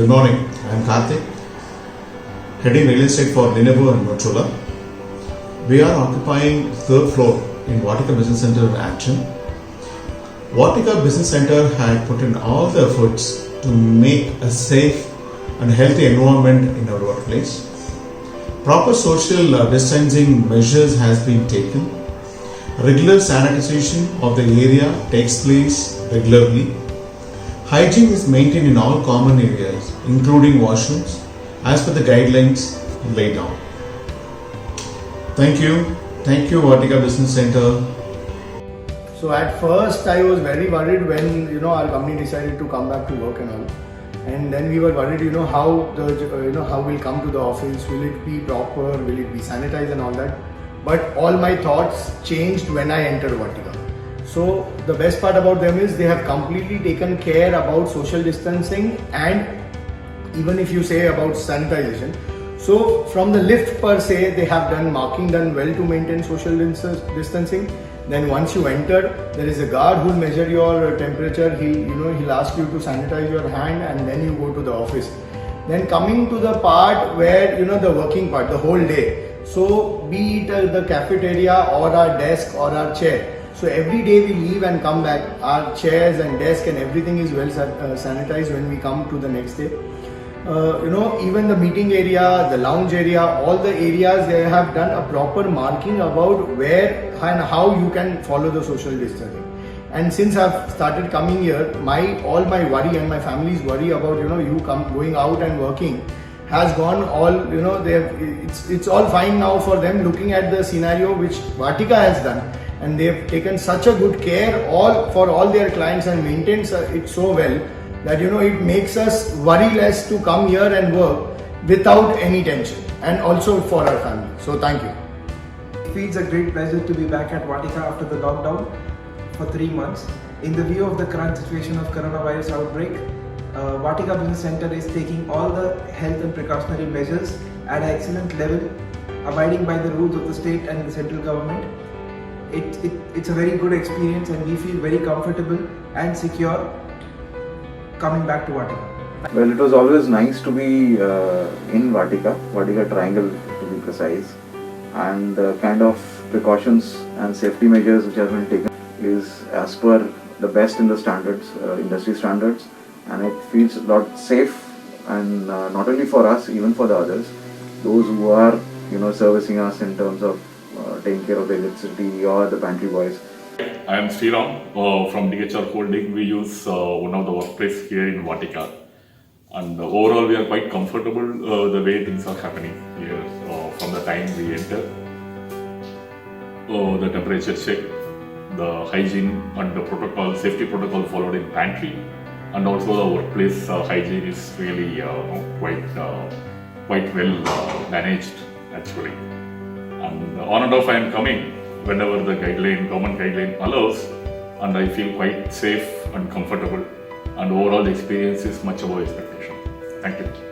Good morning. I am Karthik, heading real estate for Lenovo and Motorola. We are occupying third floor in Vatika Business Center in Action. Vatika Business Center had put in all the efforts to make a safe and healthy environment in our workplace. Proper social distancing measures has been taken. Regular sanitization of the area takes place regularly. Hygiene is maintained in all common areas, including washrooms, as per the guidelines laid down. Thank you. Thank you, Vatika Business Center. So at first I was very worried when our company decided to come back to work and all, and then we were worried how we'll come to the office, will it be proper, will it be sanitized and all that. But all my thoughts changed when I entered Vatika. So the best part about them is they have completely taken care about social distancing and even if you say about sanitization. So from the lift per se, they have done marking done well to maintain social distancing. Then once you enter, there is a guard who will measure your temperature. He'll ask you to sanitize your hand and then you go to the office. Then coming to the part where the working part, the whole day. So be it the cafeteria or our desk or our chair. So every day we leave and come back, our chairs and desk and everything is well sanitized when we come to the next day. Even the meeting area, the lounge area, all the areas they have done a proper marking about where and how you can follow the social distancing. And since I've started coming here, all my worry and my family's worry about going out and working has gone all. It's all fine now for them looking at the scenario which Vatika has done. And they've taken such a good care for all their clients and maintained it so well that it makes us worry less to come here and work without any tension, and also for our family. So thank you. It feels a great pleasure to be back at Vatika after the lockdown for 3 months. In the view of the current situation of coronavirus outbreak, Vatika Business Center is taking all the health and precautionary measures at an excellent level, abiding by the rules of the state and the central government. It's a very good experience and we feel very comfortable and secure coming back to Vatika. Well, it was always nice to be in Vatika Triangle to be precise, and the kind of precautions and safety measures which have been taken is as per the best in the standards, industry standards, and it feels a lot safe, and not only for us, even for the others, those who are servicing us in terms of taking care of the electricity or the pantry boys. I am Sriram from DHR Holding. We use one of the workplace here in Vatika, and overall we are quite comfortable the way things are happening here from the time we enter. The temperature check, the hygiene and the safety protocol followed in pantry, and also the workplace hygiene is really quite well managed actually. And on and off I am coming whenever the government guideline allows, and I feel quite safe and comfortable, and overall the experience is much above expectation. Thank you.